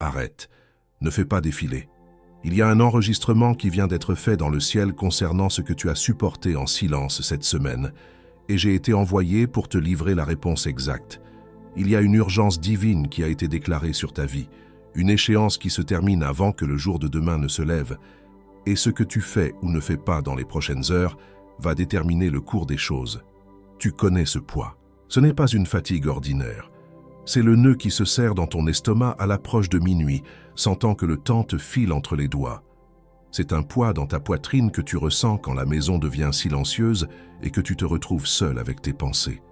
Arrête, ne fais pas défiler. Il y a un enregistrement qui vient d'être fait dans le ciel concernant ce que tu as supporté en silence cette semaine, et j'ai été envoyé pour te livrer la réponse exacte. Il y a une urgence divine qui a été déclarée sur ta vie, une échéance qui se termine avant que le jour de demain ne se lève, et ce que tu fais ou ne fais pas dans les prochaines heures va déterminer le cours des choses. Tu connais ce poids. Ce n'est pas une fatigue ordinaire. C'est le nœud qui se serre dans ton estomac à l'approche de minuit, sentant que le temps te file entre les doigts. C'est un poids dans ta poitrine que tu ressens quand la maison devient silencieuse et que tu te retrouves seul avec tes pensées.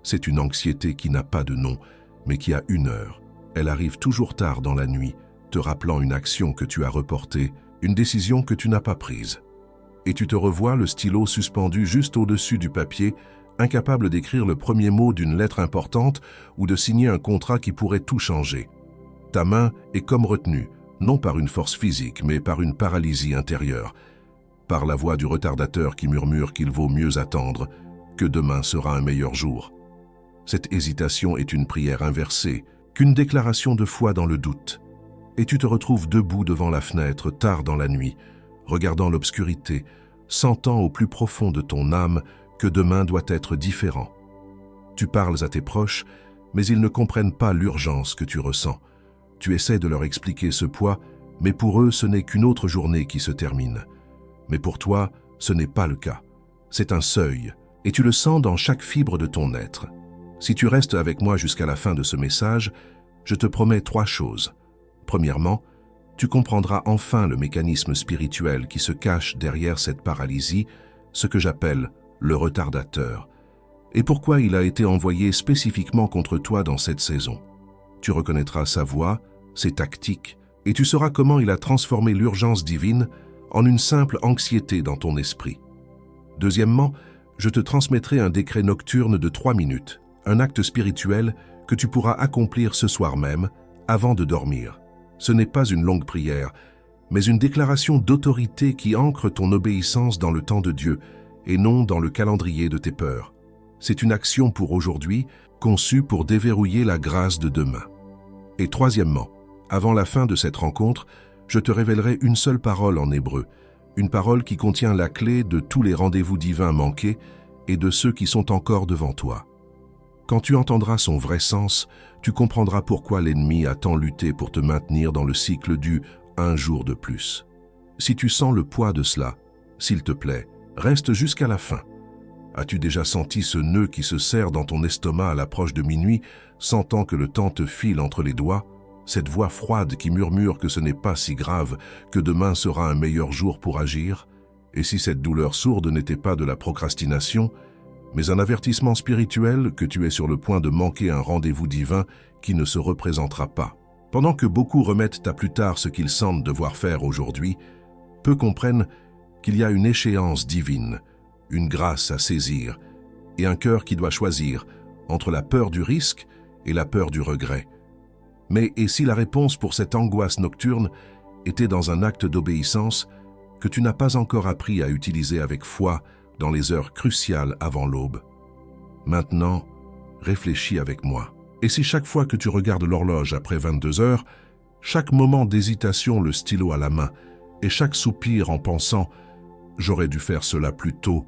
C'est une anxiété qui n'a pas de nom, mais qui a une heure. Elle arrive toujours tard dans la nuit, te rappelant une action que tu as reportée, une décision que tu n'as pas prise. Et tu te revois le stylo suspendu juste au-dessus du papier, incapable d'écrire le premier mot d'une lettre importante ou de signer un contrat qui pourrait tout changer. Ta main est comme retenue, non par une force physique, mais par une paralysie intérieure, par la voix du retardateur qui murmure qu'il vaut mieux attendre, que demain sera un meilleur jour. Cette hésitation est une prière inversée, qu'une déclaration de foi dans le doute. Et tu te retrouves debout devant la fenêtre tard dans la nuit, regardant l'obscurité, sentant au plus profond de ton âme que demain doit être différent. Tu parles à tes proches, mais ils ne comprennent pas l'urgence que tu ressens. Tu essaies de leur expliquer ce poids, mais pour eux, ce n'est qu'une autre journée qui se termine. Mais pour toi, ce n'est pas le cas. C'est un seuil, et tu le sens dans chaque fibre de ton être. Si tu restes avec moi jusqu'à la fin de ce message, je te promets 3 choses. Premièrement, tu comprendras enfin le mécanisme spirituel qui se cache derrière cette paralysie, ce que j'appelle le retardateur, et pourquoi il a été envoyé spécifiquement contre toi dans cette saison. Tu reconnaîtras sa voix, ses tactiques, et tu sauras comment il a transformé l'urgence divine en une simple anxiété dans ton esprit. Deuxièmement, je te transmettrai un décret nocturne de 3 minutes, un acte spirituel que tu pourras accomplir ce soir même, avant de dormir. Ce n'est pas une longue prière, mais une déclaration d'autorité qui ancre ton obéissance dans le temps de Dieu et non dans le calendrier de tes peurs. C'est une action pour aujourd'hui, conçue pour déverrouiller la grâce de demain. Et troisièmement, avant la fin de cette rencontre, je te révélerai une seule parole en hébreu, une parole qui contient la clé de tous les rendez-vous divins manqués et de ceux qui sont encore devant toi. Quand tu entendras son vrai sens, tu comprendras pourquoi l'ennemi a tant lutté pour te maintenir dans le cycle du « un jour de plus ». Si tu sens le poids de cela, s'il te plaît, reste jusqu'à la fin. As-tu déjà senti ce nœud qui se serre dans ton estomac à l'approche de minuit, sentant que le temps te file entre les doigts? Cette voix froide qui murmure que ce n'est pas si grave, que demain sera un meilleur jour pour agir? Et si cette douleur sourde n'était pas de la procrastination, mais un avertissement spirituel que tu es sur le point de manquer un rendez-vous divin qui ne se représentera pas? Pendant que beaucoup remettent à plus tard ce qu'ils sentent devoir faire aujourd'hui, peu comprennent qu'il y a une échéance divine, une grâce à saisir, et un cœur qui doit choisir entre la peur du risque et la peur du regret. Mais et si la réponse pour cette angoisse nocturne était dans un acte d'obéissance que tu n'as pas encore appris à utiliser avec foi dans les heures cruciales avant l'aube? Maintenant, réfléchis avec moi. Et si chaque fois que tu regardes l'horloge après 22 heures, chaque moment d'hésitation le stylo à la main, et chaque soupir en pensant « j'aurais dû faire cela plus tôt »,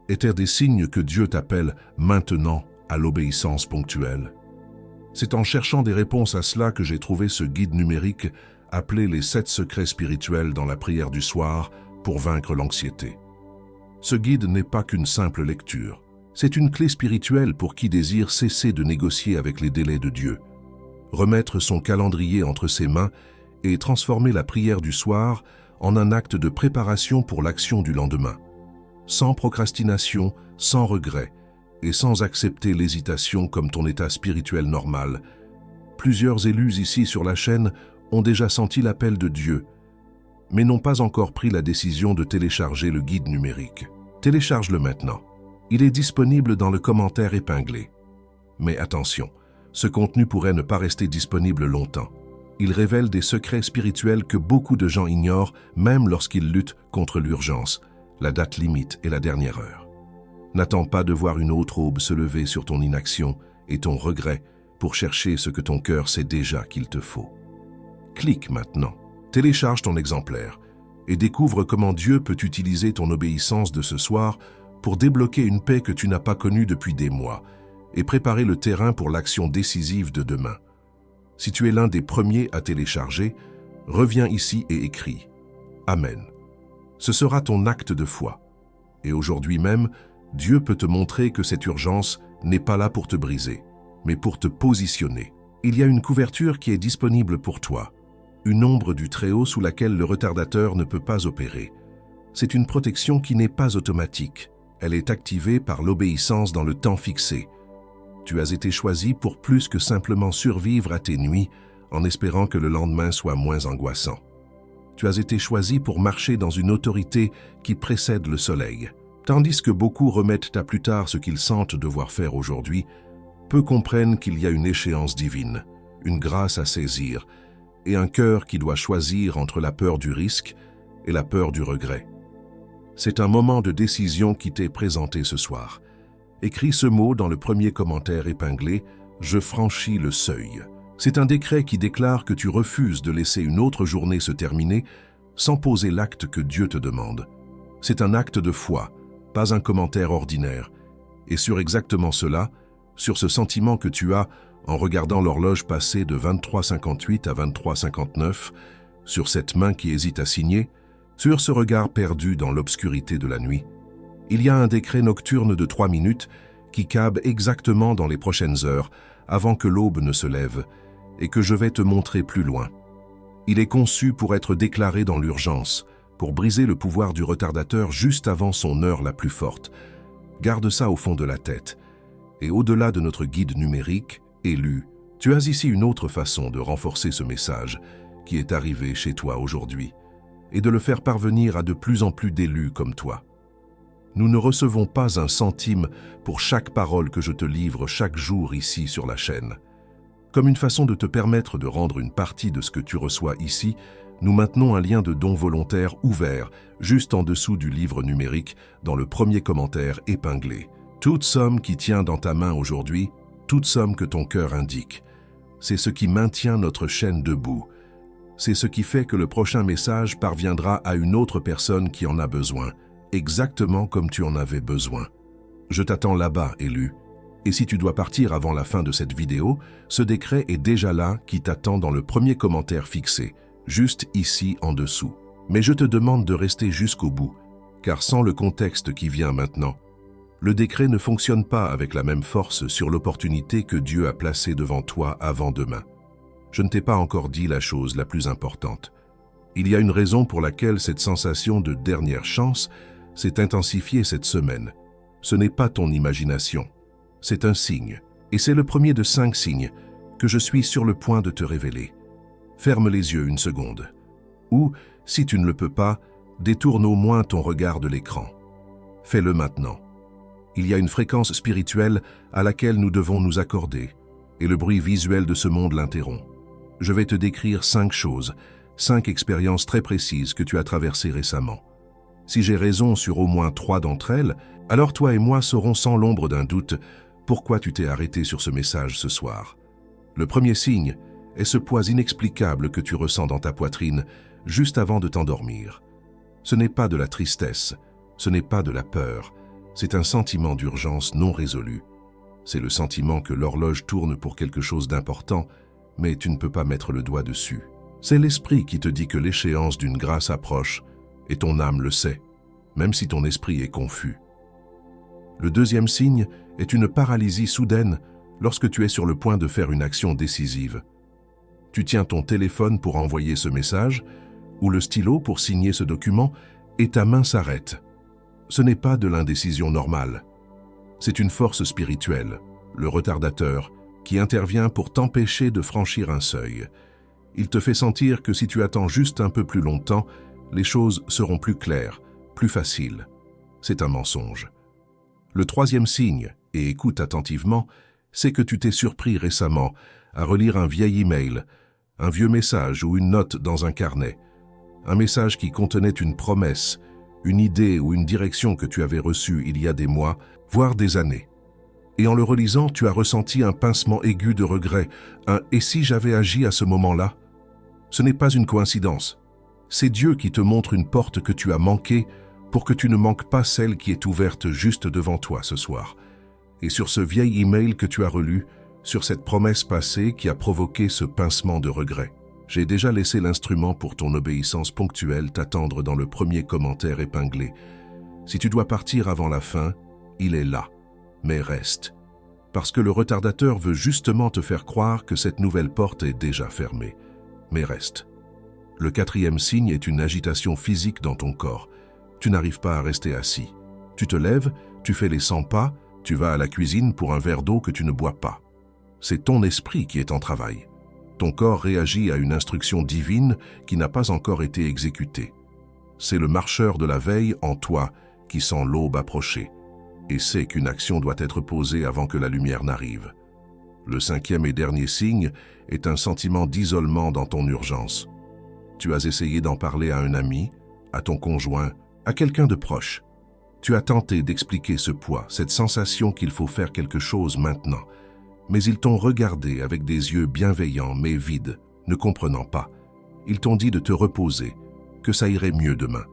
étaient des signes que Dieu t'appelle maintenant à l'obéissance ponctuelle? C'est en cherchant des réponses à cela que j'ai trouvé ce guide numérique appelé les 7 secrets spirituels dans la prière du soir pour vaincre l'anxiété. Ce guide n'est pas qu'une simple lecture. C'est une clé spirituelle pour qui désire cesser de négocier avec les délais de Dieu, remettre son calendrier entre ses mains et transformer la prière du soir en un acte de préparation pour l'action du lendemain. Sans procrastination, sans regret, et sans accepter l'hésitation comme ton état spirituel normal. Plusieurs élus ici sur la chaîne ont déjà senti l'appel de Dieu, mais n'ont pas encore pris la décision de télécharger le guide numérique. Télécharge-le maintenant. Il est disponible dans le commentaire épinglé. Mais attention, ce contenu pourrait ne pas rester disponible longtemps. Il révèle des secrets spirituels que beaucoup de gens ignorent, même lorsqu'ils luttent contre l'urgence, la date limite et la dernière heure. N'attends pas de voir une autre aube se lever sur ton inaction et ton regret pour chercher ce que ton cœur sait déjà qu'il te faut. Clique maintenant. Télécharge ton exemplaire et découvre comment Dieu peut utiliser ton obéissance de ce soir pour débloquer une paix que tu n'as pas connue depuis des mois et préparer le terrain pour l'action décisive de demain. Si tu es l'un des premiers à télécharger, reviens ici et écris « Amen ». Ce sera ton acte de foi. Et aujourd'hui même, Dieu peut te montrer que cette urgence n'est pas là pour te briser, mais pour te positionner. Il y a une couverture qui est disponible pour toi, une ombre du Très-Haut sous laquelle le retardateur ne peut pas opérer. C'est une protection qui n'est pas automatique. Elle est activée par l'obéissance dans le temps fixé. Tu as été choisi pour plus que simplement survivre à tes nuits en espérant que le lendemain soit moins angoissant. Tu as été choisi pour marcher dans une autorité qui précède le soleil. Tandis que beaucoup remettent à plus tard ce qu'ils sentent devoir faire aujourd'hui, peu comprennent qu'il y a une échéance divine, une grâce à saisir, et un cœur qui doit choisir entre la peur du risque et la peur du regret. C'est un moment de décision qui t'est présenté ce soir. Écris ce mot dans le premier commentaire épinglé « Je franchis le seuil ». C'est un décret qui déclare que tu refuses de laisser une autre journée se terminer sans poser l'acte que Dieu te demande. C'est un acte de foi, pas un commentaire ordinaire. Et sur exactement cela, sur ce sentiment que tu as en regardant l'horloge passer de 23h58 à 23h59, sur cette main qui hésite à signer, sur ce regard perdu dans l'obscurité de la nuit, il y a un décret nocturne de 3 minutes qui cabe exactement dans les prochaines heures avant que l'aube ne se lève et que je vais te montrer plus loin. Il est conçu pour être déclaré dans l'urgence, pour briser le pouvoir du retardateur juste avant son heure la plus forte. Garde ça au fond de la tête. Et au-delà de notre guide numérique, élu, tu as ici une autre façon de renforcer ce message qui est arrivé chez toi aujourd'hui et de le faire parvenir à de plus en plus d'élus comme toi. Nous ne recevons pas un centime pour chaque parole que je te livre chaque jour ici sur la chaîne. Comme une façon de te permettre de rendre une partie de ce que tu reçois ici, nous maintenons un lien de don volontaire ouvert juste en dessous du livre numérique dans le premier commentaire épinglé. Toute somme qui tient dans ta main aujourd'hui, toute somme que ton cœur indique, c'est ce qui maintient notre chaîne debout. C'est ce qui fait que le prochain message parviendra à une autre personne qui en a besoin, exactement comme tu en avais besoin. Je t'attends là-bas, élu. Et si tu dois partir avant la fin de cette vidéo, ce décret est déjà là qui t'attend dans le premier commentaire fixé, juste ici en dessous. Mais je te demande de rester jusqu'au bout, car sans le contexte qui vient maintenant, le décret ne fonctionne pas avec la même force sur l'opportunité que Dieu a placée devant toi avant demain. Je ne t'ai pas encore dit la chose la plus importante. Il y a une raison pour laquelle cette sensation de dernière chance s'est intensifiée cette semaine. Ce n'est pas ton imagination, c'est un signe. Et c'est le premier de 5 signes que je suis sur le point de te révéler. Ferme les yeux une seconde. Ou, si tu ne le peux pas, détourne au moins ton regard de l'écran. Fais-le maintenant. Il y a une fréquence spirituelle à laquelle nous devons nous accorder, et le bruit visuel de ce monde l'interrompt. Je vais te décrire 5 choses, 5 expériences très précises que tu as traversées récemment. Si j'ai raison sur au moins 3 d'entre elles, alors toi et moi saurons sans l'ombre d'un doute pourquoi tu t'es arrêté sur ce message ce soir. Le premier signe est ce poids inexplicable que tu ressens dans ta poitrine juste avant de t'endormir. Ce n'est pas de la tristesse, ce n'est pas de la peur, c'est un sentiment d'urgence non résolu. C'est le sentiment que l'horloge tourne pour quelque chose d'important, mais tu ne peux pas mettre le doigt dessus. C'est l'esprit qui te dit que l'échéance d'une grâce approche, et ton âme le sait, même si ton esprit est confus. Le deuxième signe est une paralysie soudaine lorsque tu es sur le point de faire une action décisive. Tu tiens ton téléphone pour envoyer ce message, ou le stylo pour signer ce document, et ta main s'arrête. Ce n'est pas de l'indécision normale. C'est une force spirituelle, le retardateur, qui intervient pour t'empêcher de franchir un seuil. Il te fait sentir que si tu attends juste un peu plus longtemps, les choses seront plus claires, plus faciles. C'est un mensonge. Le troisième signe, et écoute attentivement, c'est que tu t'es surpris récemment à relire un vieil email, un vieux message ou une note dans un carnet. Un message qui contenait une promesse, une idée ou une direction que tu avais reçue il y a des mois, voire des années. Et en le relisant, tu as ressenti un pincement aigu de regret, un « et si j'avais agi à ce moment-là » Ce n'est pas une coïncidence. C'est Dieu qui te montre une porte que tu as manquée pour que tu ne manques pas celle qui est ouverte juste devant toi ce soir. Et sur ce vieil email que tu as relu, sur cette promesse passée qui a provoqué ce pincement de regret. J'ai déjà laissé l'instrument pour ton obéissance ponctuelle t'attendre dans le premier commentaire épinglé. Si tu dois partir avant la fin, il est là. Mais reste. Parce que le retardateur veut justement te faire croire que cette nouvelle porte est déjà fermée. Mais reste. Le quatrième signe est une agitation physique dans ton corps. Tu n'arrives pas à rester assis. Tu te lèves, tu fais les 100 pas, tu vas à la cuisine pour un verre d'eau que tu ne bois pas. C'est ton esprit qui est en travail. Ton corps réagit à une instruction divine qui n'a pas encore été exécutée. C'est le marcheur de la veille en toi qui sent l'aube approcher et sait qu'une action doit être posée avant que la lumière n'arrive. Le cinquième et dernier signe est un sentiment d'isolement dans ton urgence. Tu as essayé d'en parler à un ami, à ton conjoint, à quelqu'un de proche. Tu as tenté d'expliquer ce poids, cette sensation qu'il faut faire quelque chose maintenant. Mais ils t'ont regardé avec des yeux bienveillants mais vides, ne comprenant pas. Ils t'ont dit de te reposer, que ça irait mieux demain.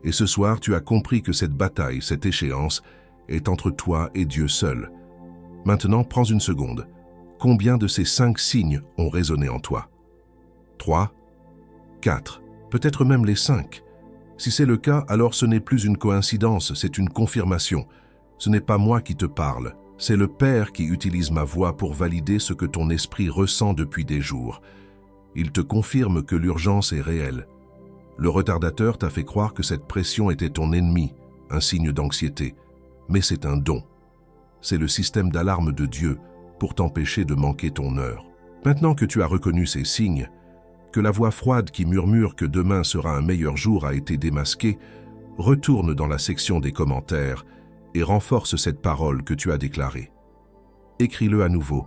Et ce soir, tu as compris que cette bataille, cette échéance, est entre toi et Dieu seul. Maintenant, prends une seconde. Combien de ces 5 signes ont résonné en toi? 3, 4, peut-être même les 5. Si c'est le cas, alors ce n'est plus une coïncidence, c'est une confirmation. Ce n'est pas moi qui te parle, c'est le Père qui utilise ma voix pour valider ce que ton esprit ressent depuis des jours. Il te confirme que l'urgence est réelle. Le retardateur t'a fait croire que cette pression était ton ennemi, un signe d'anxiété. Mais c'est un don. C'est le système d'alarme de Dieu pour t'empêcher de manquer ton heure. Maintenant que tu as reconnu ces signes, que la voix froide qui murmure que demain sera un meilleur jour a été démasquée, retourne dans la section des commentaires et renforce cette parole que tu as déclarée. Écris-le à nouveau.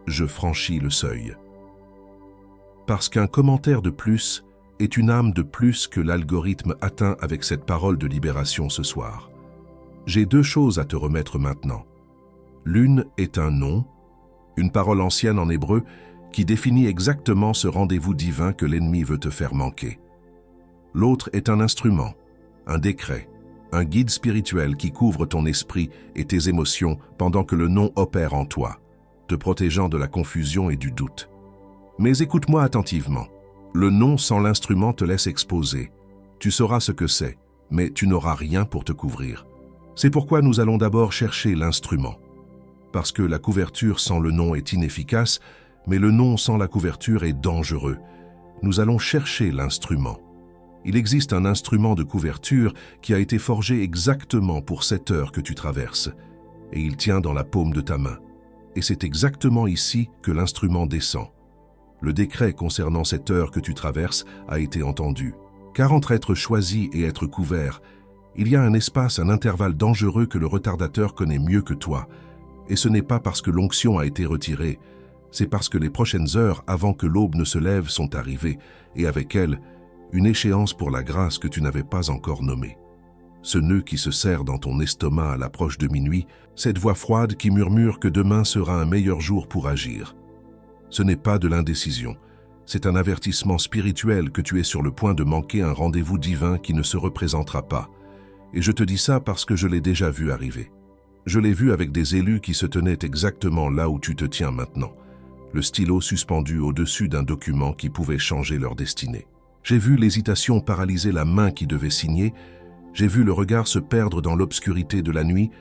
Je franchis le seuil. Parce qu'un commentaire de plus est une âme de plus que l'algorithme atteint avec cette parole de libération ce soir. J'ai 2 choses à te remettre maintenant. L'une est un nom, une parole ancienne en hébreu qui définit exactement ce rendez-vous divin que l'ennemi veut te faire manquer. L'autre est un instrument, un décret, un guide spirituel qui couvre ton esprit et tes émotions pendant que le nom opère en toi, te protégeant de la confusion et du doute. Mais écoute-moi attentivement. Le nom sans l'instrument te laisse exposé. Tu sauras ce que c'est, mais tu n'auras rien pour te couvrir. C'est pourquoi nous allons d'abord chercher l'instrument. Parce que la couverture sans le nom est inefficace, mais le nom sans la couverture est dangereux. Nous allons chercher l'instrument. Il existe un instrument de couverture qui a été forgé exactement pour cette heure que tu traverses, et il tient dans la paume de ta main. Et c'est exactement ici que l'instrument descend. Le décret concernant cette heure que tu traverses a été entendu. Car entre être choisi et être couvert, il y a un espace, un intervalle dangereux que le retardateur connaît mieux que toi. Et ce n'est pas parce que l'onction a été retirée, c'est parce que les prochaines heures avant que l'aube ne se lève sont arrivées, et avec elles, une échéance pour la grâce que tu n'avais pas encore nommée. Ce nœud qui se serre dans ton estomac à l'approche de minuit, cette voix froide qui murmure que demain sera un meilleur jour pour agir. Ce n'est pas de l'indécision, c'est un avertissement spirituel que tu es sur le point de manquer un rendez-vous divin qui ne se représentera pas. Et je te dis ça parce que je l'ai déjà vu arriver. Je l'ai vu avec des élus qui se tenaient exactement là où tu te tiens maintenant, le stylo suspendu au-dessus d'un document qui pouvait changer leur destinée. J'ai vu l'hésitation paralyser la main qui devait signer, j'ai vu le regard se perdre dans l'obscurité de la nuit,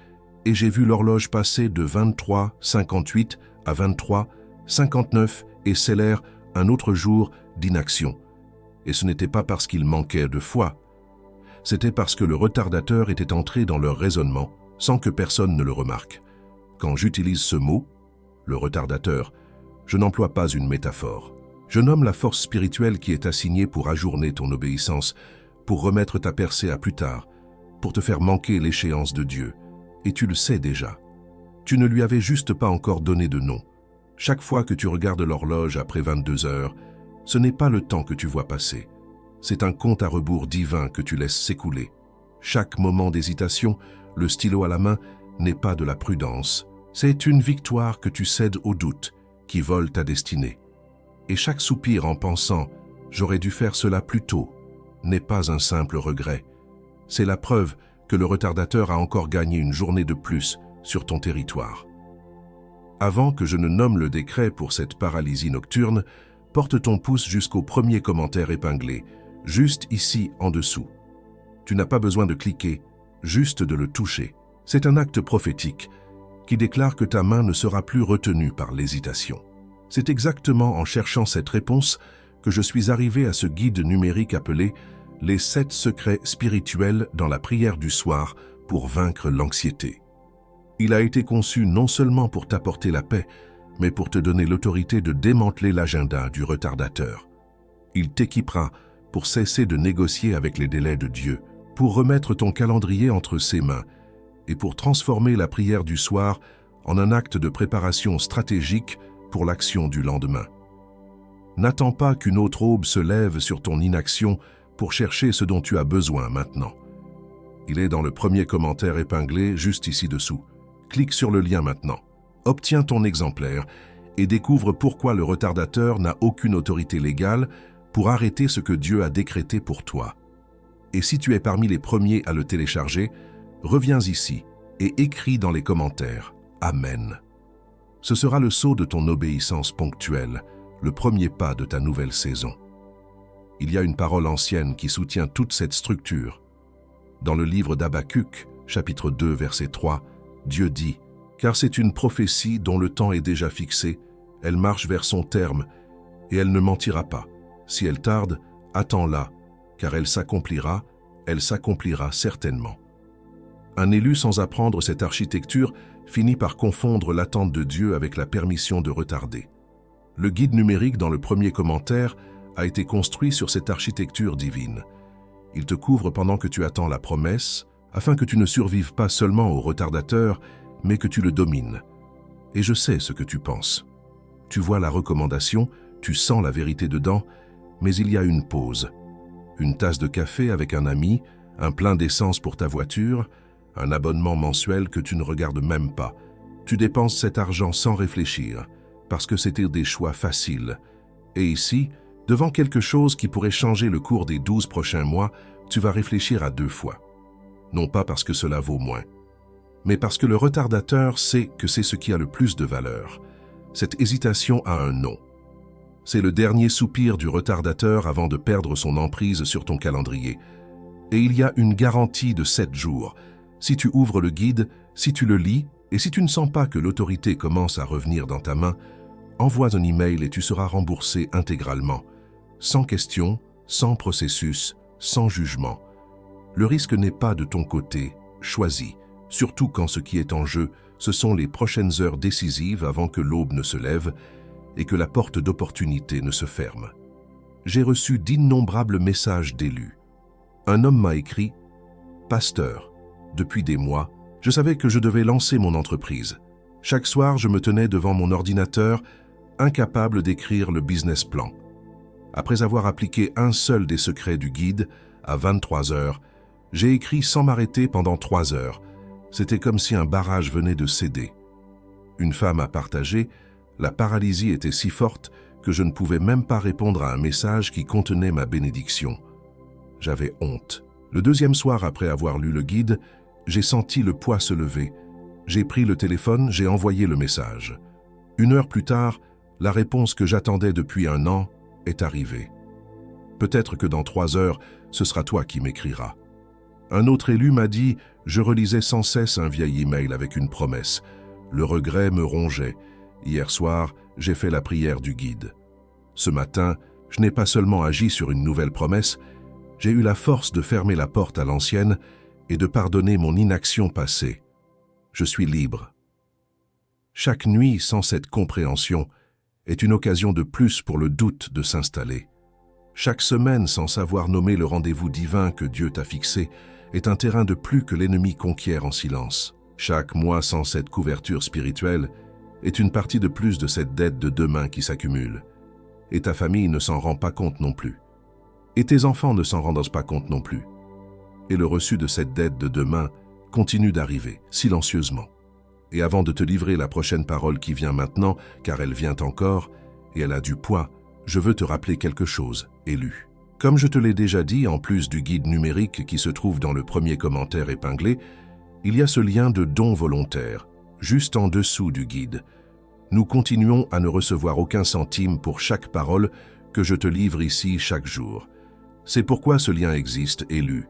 et j'ai vu l'horloge passer de 23:58 à 23:59 et sceller un autre jour d'inaction. Et ce n'était pas parce qu'il manquait de foi, c'était parce que le retardateur était entré dans leur raisonnement sans que personne ne le remarque. Quand j'utilise ce mot, le retardateur, je n'emploie pas une métaphore. Je nomme la force spirituelle qui est assignée pour ajourner ton obéissance, pour remettre ta percée à plus tard, pour te faire manquer l'échéance de Dieu. Et tu le sais déjà. Tu ne lui avais juste pas encore donné de nom. Chaque fois que tu regardes l'horloge après 22 heures, ce n'est pas le temps que tu vois passer. C'est un compte à rebours divin que tu laisses s'écouler. Chaque moment d'hésitation, le stylo à la main, n'est pas de la prudence. C'est une victoire que tu cèdes au doute, qui vole ta destinée. Et chaque soupir en pensant « j'aurais dû faire cela plus tôt » n'est pas un simple regret. C'est la preuve que le retardateur a encore gagné une journée de plus sur ton territoire. Avant que je ne nomme le décret pour cette paralysie nocturne, porte ton pouce jusqu'au premier commentaire épinglé, juste ici en dessous. Tu n'as pas besoin de cliquer, juste de le toucher. C'est un acte prophétique qui déclare que ta main ne sera plus retenue par l'hésitation. C'est exactement en cherchant cette réponse que je suis arrivé à ce guide numérique appelé « Les 7 secrets spirituels dans la prière du soir pour vaincre l'anxiété ». Il a été conçu non seulement pour t'apporter la paix, mais pour te donner l'autorité de démanteler l'agenda du retardateur. Il t'équipera pour cesser de négocier avec les délais de Dieu, pour remettre ton calendrier entre ses mains et pour transformer la prière du soir en un acte de préparation stratégique pour l'action du lendemain. N'attends pas qu'une autre aube se lève sur ton inaction pour chercher ce dont tu as besoin maintenant. Il est dans le premier commentaire épinglé juste ici dessous. Clique sur le lien maintenant. Obtiens ton exemplaire et découvre pourquoi le retardateur n'a aucune autorité légale pour arrêter ce que Dieu a décrété pour toi. Et si tu es parmi les premiers à le télécharger, reviens ici et écris dans les commentaires « Amen ». Ce sera le sceau de ton obéissance ponctuelle, le premier pas de ta nouvelle saison. Il y a une parole ancienne qui soutient toute cette structure. Dans le livre d'Habacuc, chapitre 2, verset 3, Dieu dit « Car c'est une prophétie dont le temps est déjà fixé, elle marche vers son terme, et elle ne mentira pas. Si elle tarde, attends-la, car elle s'accomplira certainement. » Un élu sans apprendre cette architecture finit par confondre l'attente de Dieu avec la permission de retarder. Le guide numérique dans le premier commentaire a été construit sur cette architecture divine. Il te couvre pendant que tu attends la promesse, afin que tu ne survives pas seulement au retardateur, mais que tu le domines. Et je sais ce que tu penses. Tu vois la recommandation, tu sens la vérité dedans, mais il y a une pause. Une tasse de café avec un ami, un plein d'essence pour ta voiture, un abonnement mensuel que tu ne regardes même pas. Tu dépenses cet argent sans réfléchir, parce que c'était des choix faciles. Et ici, devant quelque chose qui pourrait changer le cours des 12 prochains mois, tu vas réfléchir à 2 fois. Non pas parce que cela vaut moins, mais parce que le retardateur sait que c'est ce qui a le plus de valeur. Cette hésitation a un nom. C'est le dernier soupir du retardateur avant de perdre son emprise sur ton calendrier. Et il y a une garantie de 7 jours. Si tu ouvres le guide, si tu le lis, et si tu ne sens pas que l'autorité commence à revenir dans ta main, envoie un email et tu seras remboursé intégralement. Sans question, sans processus, sans jugement. Le risque n'est pas de ton côté, choisis, surtout quand ce qui est en jeu, ce sont les prochaines heures décisives avant que l'aube ne se lève et que la porte d'opportunité ne se ferme. J'ai reçu d'innombrables messages d'élus. Un homme m'a écrit « Pasteur, depuis des mois, je savais que je devais lancer mon entreprise. Chaque soir, je me tenais devant mon ordinateur, incapable d'écrire le business plan. Après avoir appliqué un seul des secrets du guide, à 23 heures, j'ai écrit sans m'arrêter pendant 3 heures. C'était comme si un barrage venait de céder. Une femme a partagé, la paralysie était si forte que je ne pouvais même pas répondre à un message qui contenait ma bénédiction. J'avais honte. Le deuxième soir après avoir lu le guide, j'ai senti le poids se lever. J'ai pris le téléphone, j'ai envoyé le message. 1 heure plus tard, la réponse que j'attendais depuis 1 an est arrivée. Peut-être que dans 3 heures, ce sera toi qui m'écriras. Un autre élu m'a dit « Je relisais sans cesse un vieil email avec une promesse. Le regret me rongeait. Hier soir, j'ai fait la prière du guide. Ce matin, je n'ai pas seulement agi sur une nouvelle promesse, j'ai eu la force de fermer la porte à l'ancienne et de pardonner mon inaction passée. Je suis libre. » Chaque nuit sans cette compréhension est une occasion de plus pour le doute de s'installer. Chaque semaine sans savoir nommer le rendez-vous divin que Dieu t'a fixé est un terrain de plus que l'ennemi conquiert en silence. Chaque mois sans cette couverture spirituelle est une partie de plus de cette dette de demain qui s'accumule. Et ta famille ne s'en rend pas compte non plus. Et tes enfants ne s'en rendent pas compte non plus. Et le reçu de cette dette de demain continue d'arriver, silencieusement. Et avant de te livrer la prochaine parole qui vient maintenant, car elle vient encore, et elle a du poids, je veux te rappeler quelque chose, élu. Comme je te l'ai déjà dit, en plus du guide numérique qui se trouve dans le premier commentaire épinglé, il y a ce lien de don volontaire, juste en dessous du guide. Nous continuons à ne recevoir aucun centime pour chaque parole que je te livre ici chaque jour. C'est pourquoi ce lien existe, élu,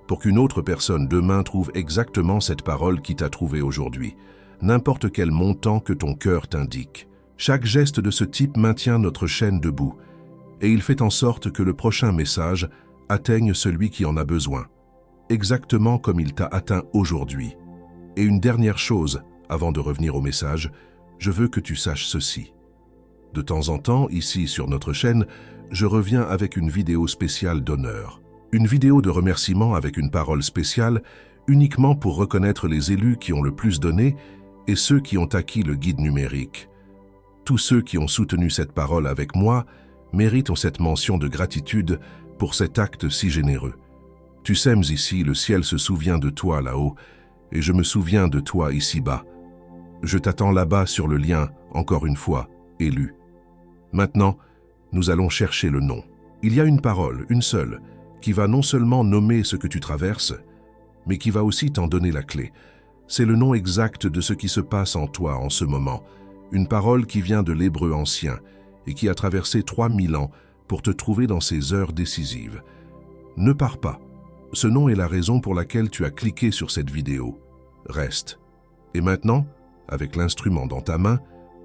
pour qu'une autre personne demain trouve exactement cette parole qui t'a trouvé aujourd'hui, n'importe quel montant que ton cœur t'indique. Chaque geste de ce type maintient notre chaîne debout, et il fait en sorte que le prochain message atteigne celui qui en a besoin, exactement comme il t'a atteint aujourd'hui. Et une dernière chose, avant de revenir au message, je veux que tu saches ceci. De temps en temps, ici sur notre chaîne, je reviens avec une vidéo spéciale d'honneur. Une vidéo de remerciement avec une parole spéciale, uniquement pour reconnaître les élus qui ont le plus donné et ceux qui ont acquis le guide numérique. Tous ceux qui ont soutenu cette parole avec moi méritent cette mention de gratitude pour cet acte si généreux. Tu sèmes ici, le ciel se souvient de toi là-haut, et je me souviens de toi ici-bas. Je t'attends là-bas sur le lien, encore une fois, élu. Maintenant, nous allons chercher le nom. Il y a une parole, une seule, qui va non seulement nommer ce que tu traverses, mais qui va aussi t'en donner la clé. C'est le nom exact de ce qui se passe en toi en ce moment, une parole qui vient de l'hébreu ancien et qui a traversé 3000 ans pour te trouver dans ces heures décisives. Ne pars pas. Ce nom est la raison pour laquelle tu as cliqué sur cette vidéo. Reste. Et maintenant, avec l'instrument dans ta main,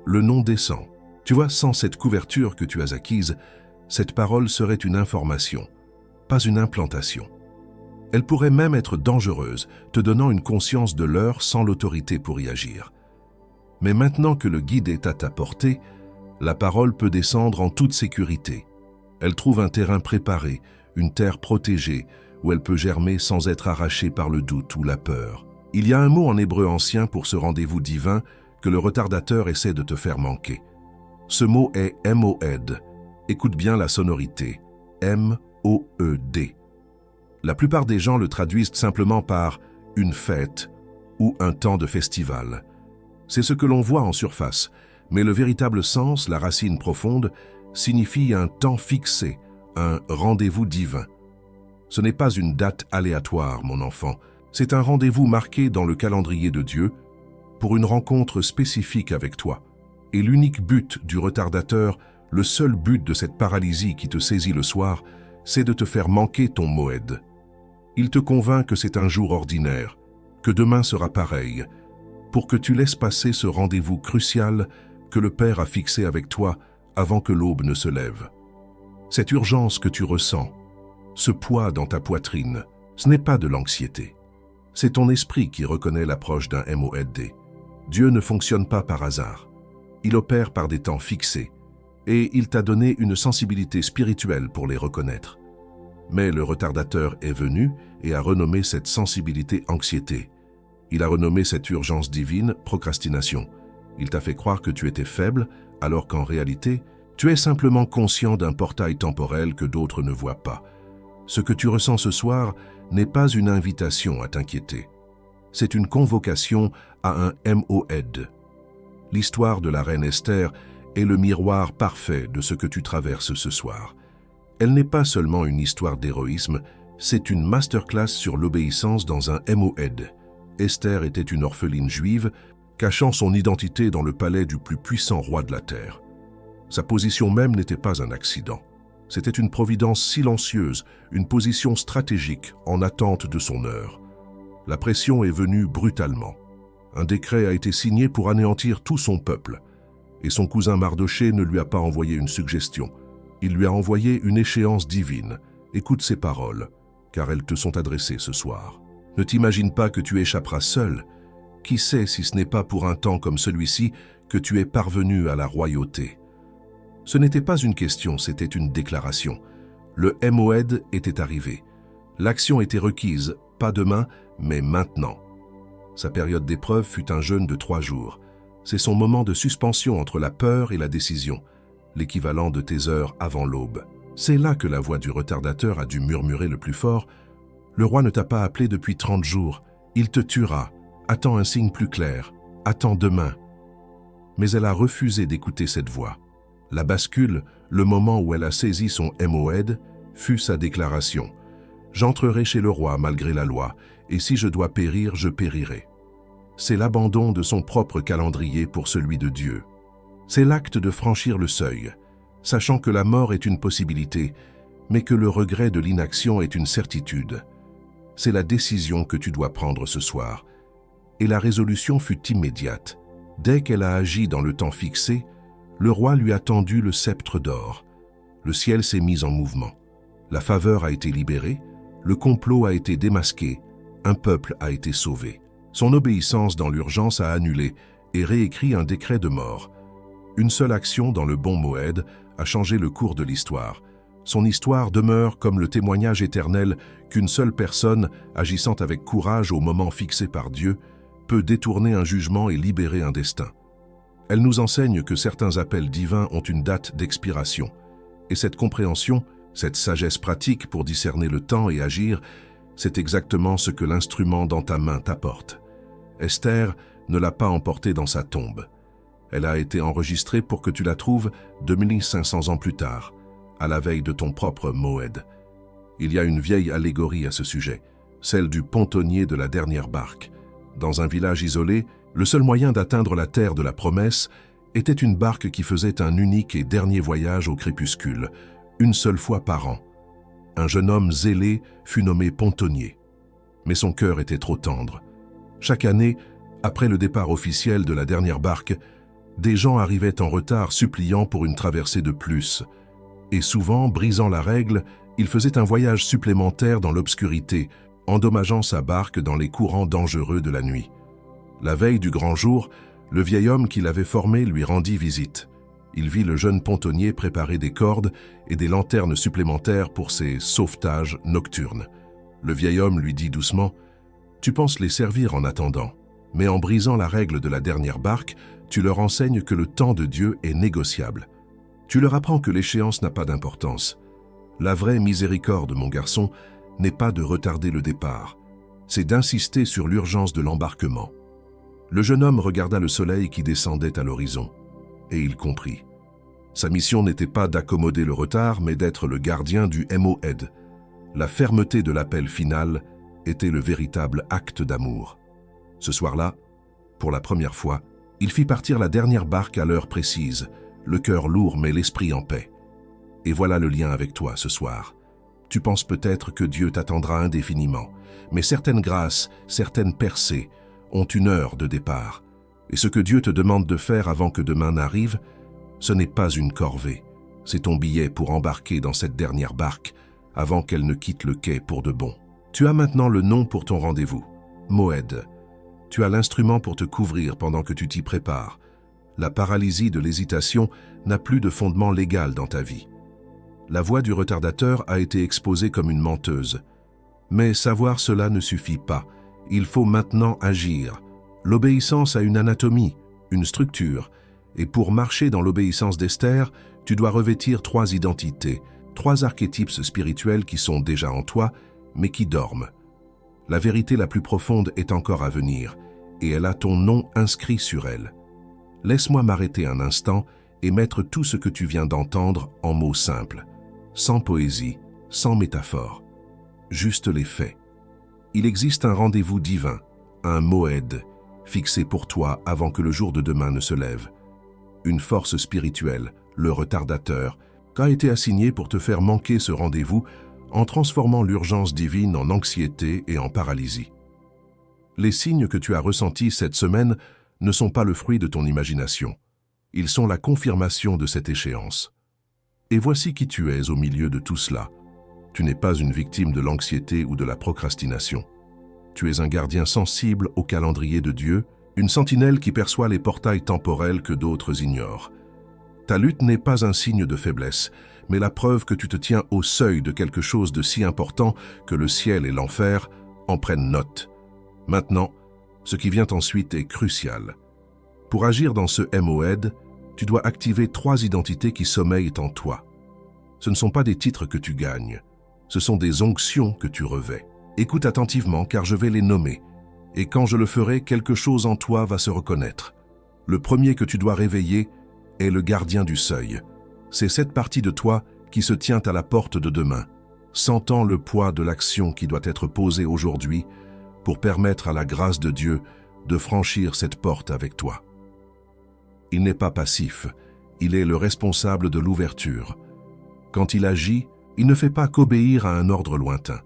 le nom descend. Tu vois, sans cette couverture que tu as acquise, cette parole serait une information, pas une implantation. Elle pourrait même être dangereuse, te donnant une conscience de l'heure sans l'autorité pour y agir. Mais maintenant que le guide est à ta portée, la parole peut descendre en toute sécurité. Elle trouve un terrain préparé, une terre protégée, où elle peut germer sans être arrachée par le doute ou la peur. Il y a un mot en hébreu ancien pour ce rendez-vous divin que le retardateur essaie de te faire manquer. Ce mot est Moed. Écoute bien la sonorité. M-O-E-D. La plupart des gens le traduisent simplement par une fête ou un temps de festival. C'est ce que l'on voit en surface, mais le véritable sens, la racine profonde, signifie un temps fixé, un rendez-vous divin. Ce n'est pas une date aléatoire, mon enfant. C'est un rendez-vous marqué dans le calendrier de Dieu pour une rencontre spécifique avec toi. Et l'unique but du retardateur, le seul but de cette paralysie qui te saisit le soir, c'est de te faire manquer ton Moed. Il te convainc que c'est un jour ordinaire, que demain sera pareil, pour que tu laisses passer ce rendez-vous crucial que le Père a fixé avec toi avant que l'aube ne se lève. Cette urgence que tu ressens, ce poids dans ta poitrine, ce n'est pas de l'anxiété. C'est ton esprit qui reconnaît l'approche d'un Moed. Dieu ne fonctionne pas par hasard. Il opère par des temps fixés, et il t'a donné une sensibilité spirituelle pour les reconnaître. Mais le retardateur est venu et a renommé cette sensibilité anxiété. Il a renommé cette urgence divine procrastination. Il t'a fait croire que tu étais faible, alors qu'en réalité, tu es simplement conscient d'un portail temporel que d'autres ne voient pas. Ce que tu ressens ce soir n'est pas une invitation à t'inquiéter. C'est une convocation à un Moed. L'histoire de la reine Esther est le miroir parfait de ce que tu traverses ce soir. Elle n'est pas seulement une histoire d'héroïsme, c'est une masterclass sur l'obéissance dans un Moed. Esther était une orpheline juive, cachant son identité dans le palais du plus puissant roi de la terre. Sa position même n'était pas un accident. C'était une providence silencieuse, une position stratégique en attente de son heure. La pression est venue brutalement. Un décret a été signé pour anéantir tout son peuple. Et son cousin Mardoché ne lui a pas envoyé une suggestion. Il lui a envoyé une échéance divine. Écoute ces paroles, car elles te sont adressées ce soir. Ne t'imagine pas que tu échapperas seul. Qui sait si ce n'est pas pour un temps comme celui-ci que tu es parvenu à la royauté. Ce n'était pas une question, c'était une déclaration. Le Moed était arrivé. L'action était requise, pas demain, mais maintenant. Sa période d'épreuve fut un jeûne de 3 jours. C'est son moment de suspension entre la peur et la décision, l'équivalent de tes heures avant l'aube. C'est là que la voix du retardateur a dû murmurer le plus fort. Le roi ne t'a pas appelé depuis 30 jours. Il te tuera. Attends un signe plus clair. Attends demain. Mais elle a refusé d'écouter cette voix. La bascule, le moment où elle a saisi son Moed, fut sa déclaration. « J'entrerai chez le roi malgré la loi, et si je dois périr, je périrai. » C'est l'abandon de son propre calendrier pour celui de Dieu. C'est l'acte de franchir le seuil, sachant que la mort est une possibilité, mais que le regret de l'inaction est une certitude. C'est la décision que tu dois prendre ce soir. Et la résolution fut immédiate. Dès qu'elle a agi dans le temps fixé, le roi lui a tendu le sceptre d'or. Le ciel s'est mis en mouvement. La faveur a été libérée, le complot a été démasqué, un peuple a été sauvé. Son obéissance dans l'urgence a annulé et réécrit un décret de mort. Une seule action dans le bon Moed a changé le cours de l'histoire. Son histoire demeure comme le témoignage éternel qu'une seule personne, agissant avec courage au moment fixé par Dieu, peut détourner un jugement et libérer un destin. Elle nous enseigne que certains appels divins ont une date d'expiration. Et cette compréhension, cette sagesse pratique pour discerner le temps et agir, c'est exactement ce que l'instrument dans ta main t'apporte. Esther ne l'a pas emporté dans sa tombe. Elle a été enregistrée pour que tu la trouves 2500 ans plus tard, à la veille de ton propre Moed. Il y a une vieille allégorie à ce sujet, celle du pontonnier de la dernière barque. Dans un village isolé, le seul moyen d'atteindre la terre de la promesse était une barque qui faisait un unique et dernier voyage au crépuscule, une seule fois par an. Un jeune homme zélé fut nommé pontonnier. Mais son cœur était trop tendre. Chaque année, après le départ officiel de la dernière barque, des gens arrivaient en retard suppliant pour une traversée de plus. Et souvent, brisant la règle, il faisait un voyage supplémentaire dans l'obscurité, endommageant sa barque dans les courants dangereux de la nuit. La veille du grand jour, le vieil homme qui l'avait formé lui rendit visite. Il vit le jeune pontonnier préparer des cordes et des lanternes supplémentaires pour ses sauvetages nocturnes. Le vieil homme lui dit doucement « Tu penses les servir en attendant, mais en brisant la règle de la dernière barque, tu leur enseignes que le temps de Dieu est négociable. Tu leur apprends que l'échéance n'a pas d'importance. La vraie miséricorde, mon garçon, n'est pas de retarder le départ, c'est d'insister sur l'urgence de l'embarquement. » Le jeune homme regarda le soleil qui descendait à l'horizon, et il comprit. Sa mission n'était pas d'accommoder le retard, mais d'être le gardien du Moed. La fermeté de l'appel final était le véritable acte d'amour. Ce soir-là, pour la première fois, il fit partir la dernière barque à l'heure précise, le cœur lourd mais l'esprit en paix. Et voilà le lien avec toi ce soir. Tu penses peut-être que Dieu t'attendra indéfiniment, mais certaines grâces, certaines percées ont une heure de départ. Et ce que Dieu te demande de faire avant que demain n'arrive, ce n'est pas une corvée, c'est ton billet pour embarquer dans cette dernière barque avant qu'elle ne quitte le quai pour de bon. Tu as maintenant le nom pour ton rendez-vous, Moed. Tu as l'instrument pour te couvrir pendant que tu t'y prépares. La paralysie de l'hésitation n'a plus de fondement légal dans ta vie. La voix du retardateur a été exposée comme une menteuse. Mais savoir cela ne suffit pas. Il faut maintenant agir. L'obéissance a une anatomie, une structure. Et pour marcher dans l'obéissance d'Esther, tu dois revêtir 3 identités, 3 archétypes spirituels qui sont déjà en toi, mais qui dorment. La vérité la plus profonde est encore à venir, et elle a ton nom inscrit sur elle. Laisse-moi m'arrêter un instant et mettre tout ce que tu viens d'entendre en mots simples, sans poésie, sans métaphore, juste les faits. Il existe un rendez-vous divin, un Moed, fixé pour toi avant que le jour de demain ne se lève. Une force spirituelle, le retardateur, t'a été assigné pour te faire manquer ce rendez-vous en transformant l'urgence divine en anxiété et en paralysie. Les signes que tu as ressentis cette semaine ne sont pas le fruit de ton imagination. Ils sont la confirmation de cette échéance. Et voici qui tu es au milieu de tout cela. Tu n'es pas une victime de l'anxiété ou de la procrastination. Tu es un gardien sensible au calendrier de Dieu, une sentinelle qui perçoit les portails temporels que d'autres ignorent. Ta lutte n'est pas un signe de faiblesse, mais la preuve que tu te tiens au seuil de quelque chose de si important que le ciel et l'enfer en prennent note. Maintenant, ce qui vient ensuite est crucial. Pour agir dans ce Moed, tu dois activer 3 identités qui sommeillent en toi. Ce ne sont pas des titres que tu gagnes, ce sont des onctions que tu revêts. Écoute attentivement car je vais les nommer, et quand je le ferai, quelque chose en toi va se reconnaître. Le premier que tu dois réveiller est le gardien du seuil. C'est cette partie de toi qui se tient à la porte de demain, sentant le poids de l'action qui doit être posée aujourd'hui pour permettre à la grâce de Dieu de franchir cette porte avec toi. Il n'est pas passif, il est le responsable de l'ouverture. Quand il agit, il ne fait pas qu'obéir à un ordre lointain.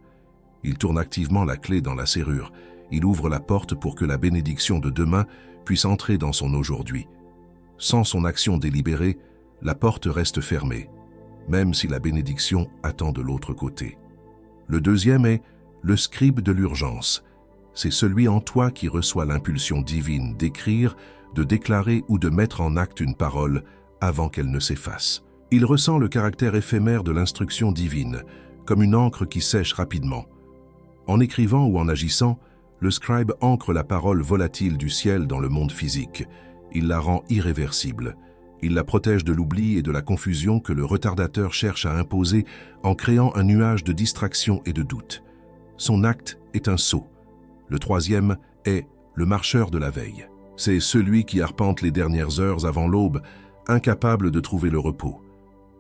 Il tourne activement la clé dans la serrure. Il ouvre la porte pour que la bénédiction de demain puisse entrer dans son aujourd'hui. Sans son action délibérée, la porte reste fermée, même si la bénédiction attend de l'autre côté. Le deuxième est le scribe de l'urgence. C'est celui en toi qui reçoit l'impulsion divine d'écrire, de déclarer ou de mettre en acte une parole avant qu'elle ne s'efface. Il ressent le caractère éphémère de l'instruction divine, comme une encre qui sèche rapidement. En écrivant ou en agissant, le scribe ancre la parole volatile du ciel dans le monde physique. Il la rend irréversible. Il la protège de l'oubli et de la confusion que le retardateur cherche à imposer en créant un nuage de distraction et de doute. Son acte est un sceau. Le troisième est le marcheur de la veille. C'est celui qui arpente les dernières heures avant l'aube, incapable de trouver le repos.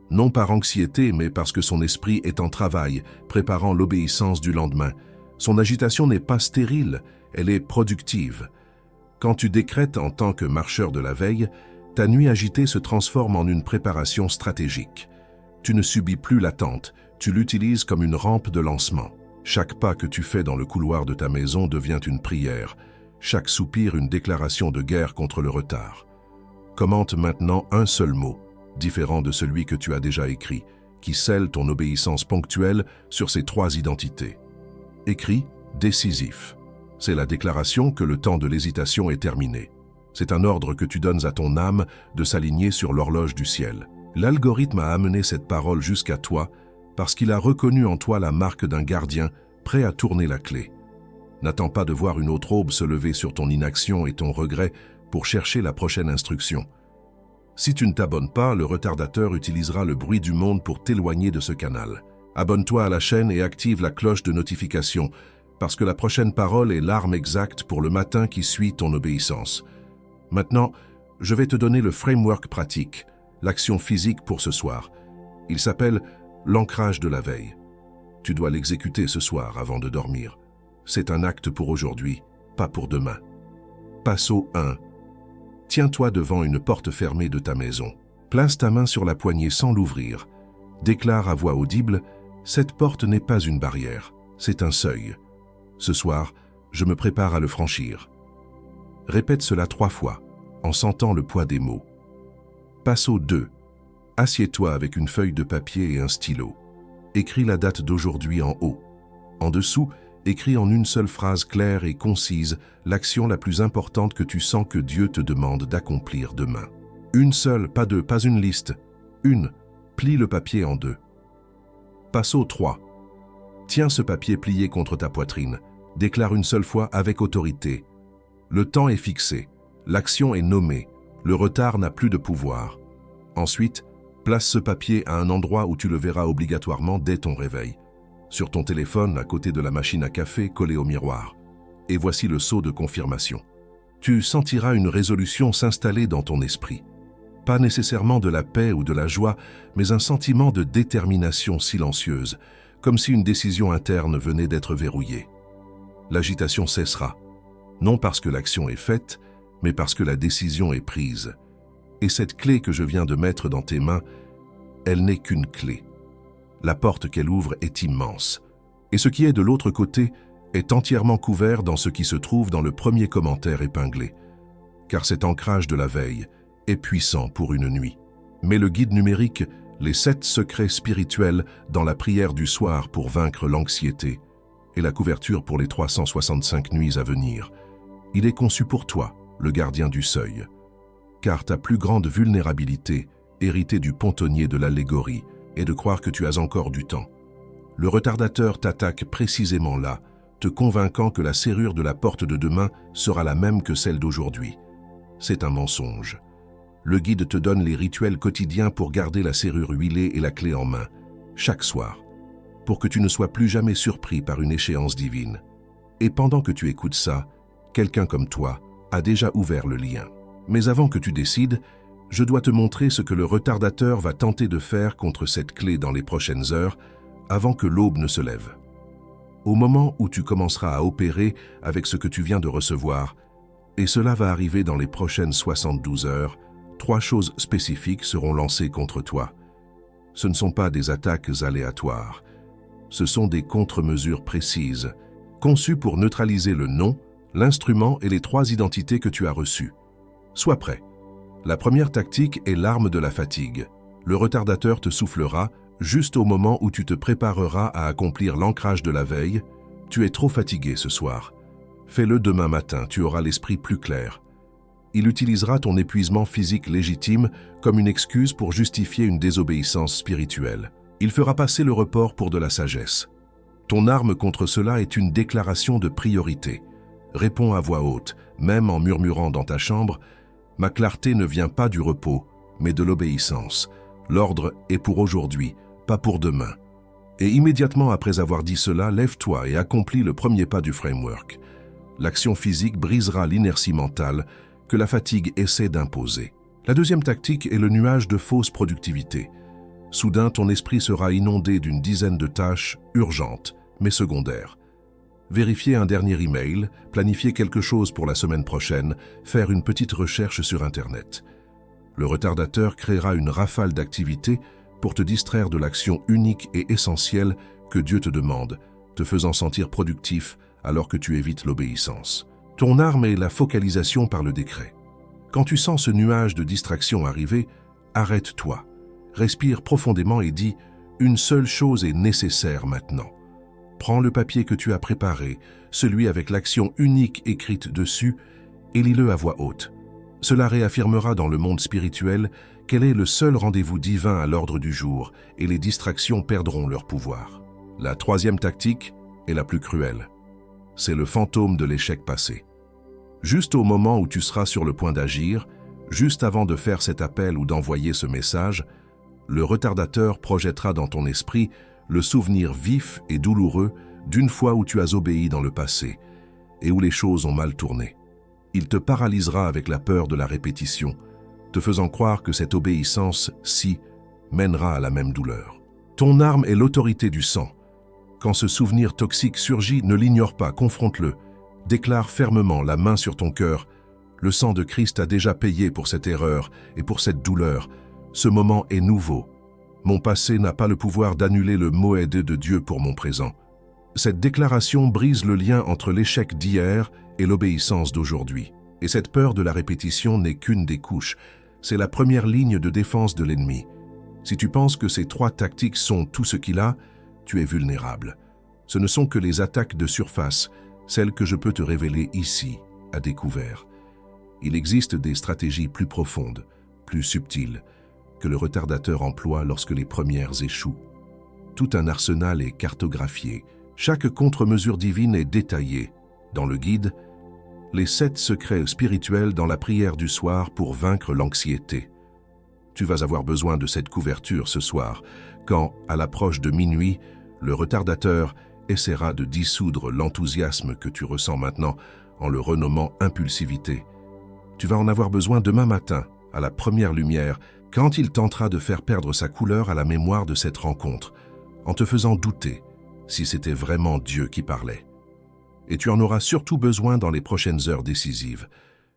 Non par anxiété, mais parce que son esprit est en travail, préparant l'obéissance du lendemain. Son agitation n'est pas stérile, elle est productive. Quand tu décrètes en tant que marcheur de la veille, ta nuit agitée se transforme en une préparation stratégique. Tu ne subis plus l'attente, tu l'utilises comme une rampe de lancement. Chaque pas que tu fais dans le couloir de ta maison devient une prière, chaque soupir une déclaration de guerre contre le retard. Commente maintenant un seul mot, différent de celui que tu as déjà écrit, qui scelle ton obéissance ponctuelle sur ces trois identités. Écris « décisif ». C'est la déclaration que le temps de l'hésitation est terminé. C'est un ordre que tu donnes à ton âme de s'aligner sur l'horloge du ciel. L'algorithme a amené cette parole jusqu'à toi parce qu'il a reconnu en toi la marque d'un gardien prêt à tourner la clé. N'attends pas de voir une autre aube se lever sur ton inaction et ton regret pour chercher la prochaine instruction. Si tu ne t'abonnes pas, le retardateur utilisera le bruit du monde pour t'éloigner de ce canal. Abonne-toi à la chaîne et active la cloche de notification, parce que la prochaine parole est l'arme exacte pour le matin qui suit ton obéissance. Maintenant, je vais te donner le framework pratique, l'action physique pour ce soir. Il s'appelle l'ancrage de la veille. Tu dois l'exécuter ce soir avant de dormir. C'est un acte pour aujourd'hui, pas pour demain. Passo 1. Tiens-toi devant une porte fermée de ta maison. Place ta main sur la poignée sans l'ouvrir. Déclare à voix audible « Cette porte n'est pas une barrière, c'est un seuil. Ce soir, je me prépare à le franchir. » Répète cela 3 fois, en sentant le poids des mots. Passo 2. Assieds-toi avec une feuille de papier et un stylo. Écris la date d'aujourd'hui en haut. En dessous, écris en une seule phrase claire et concise l'action la plus importante que tu sens que Dieu te demande d'accomplir demain. Une seule, pas deux, pas une liste. Une. Plie le papier en 2. Passo 3. Tiens ce papier plié contre ta poitrine. Déclare une seule fois avec autorité. Le temps est fixé. L'action est nommée. Le retard n'a plus de pouvoir. Ensuite, place ce papier à un endroit où tu le verras obligatoirement dès ton réveil. Sur ton téléphone, à côté de la machine à café, collée au miroir. Et voici le sceau de confirmation. Tu sentiras une résolution s'installer dans ton esprit. Pas nécessairement de la paix ou de la joie, mais un sentiment de détermination silencieuse, comme si une décision interne venait d'être verrouillée. L'agitation cessera, non parce que l'action est faite, mais parce que la décision est prise. Et cette clé que je viens de mettre dans tes mains, elle n'est qu'une clé. La porte qu'elle ouvre est immense. Et ce qui est de l'autre côté est entièrement couvert dans ce qui se trouve dans le premier commentaire épinglé. Car cet ancrage de la veille est puissant pour une nuit. Mais le guide numérique, les 7 secrets spirituels dans la prière du soir pour vaincre l'anxiété, et la couverture pour les 365 nuits à venir, il est conçu pour toi, le gardien du seuil. Car ta plus grande vulnérabilité, héritée du pontonnier de l'allégorie, est de croire que tu as encore du temps. Le retardateur t'attaque précisément là, te convainquant que la serrure de la porte de demain sera la même que celle d'aujourd'hui. C'est un mensonge. Le guide te donne les rituels quotidiens pour garder la serrure huilée et la clé en main, chaque soir, pour que tu ne sois plus jamais surpris par une échéance divine. Et pendant que tu écoutes ça, quelqu'un comme toi a déjà ouvert le lien. Mais avant que tu décides, Je dois te montrer ce que le retardateur va tenter de faire contre cette clé dans les prochaines heures, avant que l'aube ne se lève. Au moment où tu commenceras à opérer avec ce que tu viens de recevoir, et cela va arriver dans les prochaines 72 heures, 3 choses spécifiques seront lancées contre toi. Ce ne sont pas des attaques aléatoires. Ce sont des contre-mesures précises, conçues pour neutraliser le nom, l'instrument et les 3 identités que tu as reçues. Sois prêt. La première tactique est l'arme de la fatigue. Le retardateur te soufflera juste au moment où tu te prépareras à accomplir l'ancrage de la veille. Tu es trop fatigué ce soir. Fais-le demain matin, tu auras l'esprit plus clair. Il utilisera ton épuisement physique légitime comme une excuse pour justifier une désobéissance spirituelle. Il fera passer le report pour de la sagesse. Ton arme contre cela est une déclaration de priorité. Réponds à voix haute, même en murmurant dans ta chambre, « Ma clarté ne vient pas du repos, mais de l'obéissance. L'ordre est pour aujourd'hui, pas pour demain. » Et immédiatement après avoir dit cela, lève-toi et accomplis le premier pas du framework. L'action physique brisera l'inertie mentale que la fatigue essaie d'imposer. La deuxième tactique est le nuage de fausse productivité. Soudain, ton esprit sera inondé d'une dizaine de tâches urgentes, mais secondaires. Vérifier un dernier email, planifier quelque chose pour la semaine prochaine, faire une petite recherche sur Internet. Le retardateur créera une rafale d'activités pour te distraire de l'action unique et essentielle que Dieu te demande, te faisant sentir productif alors que tu évites l'obéissance. Ton arme est la focalisation par le décret. Quand tu sens ce nuage de distraction arriver, arrête-toi, respire profondément et dis « Une seule chose est nécessaire maintenant ». Prends le papier que tu as préparé, celui avec l'action unique écrite dessus, et lis-le à voix haute. Cela réaffirmera dans le monde spirituel quel est le seul rendez-vous divin à l'ordre du jour et les distractions perdront leur pouvoir. La troisième tactique est la plus cruelle. C'est le fantôme de l'échec passé. Juste au moment où tu seras sur le point d'agir, juste avant de faire cet appel ou d'envoyer ce message, le retardateur projettera dans ton esprit le souvenir vif et douloureux d'une fois où tu as obéi dans le passé et où les choses ont mal tourné. Il te paralysera avec la peur de la répétition, te faisant croire que cette obéissance-ci mènera à la même douleur. Ton arme est l'autorité du sang. Quand ce souvenir toxique surgit, ne l'ignore pas, confronte-le. Déclare fermement, la main sur ton cœur. Le sang de Christ a déjà payé pour cette erreur et pour cette douleur. Ce moment est nouveau. Mon passé n'a pas le pouvoir d'annuler le moed de Dieu pour mon présent. Cette déclaration brise le lien entre l'échec d'hier et l'obéissance d'aujourd'hui. Et cette peur de la répétition n'est qu'une des couches. C'est la première ligne de défense de l'ennemi. Si tu penses que ces 3 tactiques sont tout ce qu'il a, tu es vulnérable. Ce ne sont que les attaques de surface, celles que je peux te révéler ici, à découvert. Il existe des stratégies plus profondes, plus subtiles, que le retardateur emploie lorsque les premières échouent. Tout un arsenal est cartographié. Chaque contre-mesure divine est détaillée. Dans le guide, les 7 secrets spirituels dans la prière du soir pour vaincre l'anxiété. Tu vas avoir besoin de cette couverture ce soir, quand, à l'approche de minuit, le retardateur essaiera de dissoudre l'enthousiasme que tu ressens maintenant en le renommant impulsivité. Tu vas en avoir besoin demain matin, à la première lumière, quand il tentera de faire perdre sa couleur à la mémoire de cette rencontre, en te faisant douter si c'était vraiment Dieu qui parlait. Et tu en auras surtout besoin dans les prochaines heures décisives,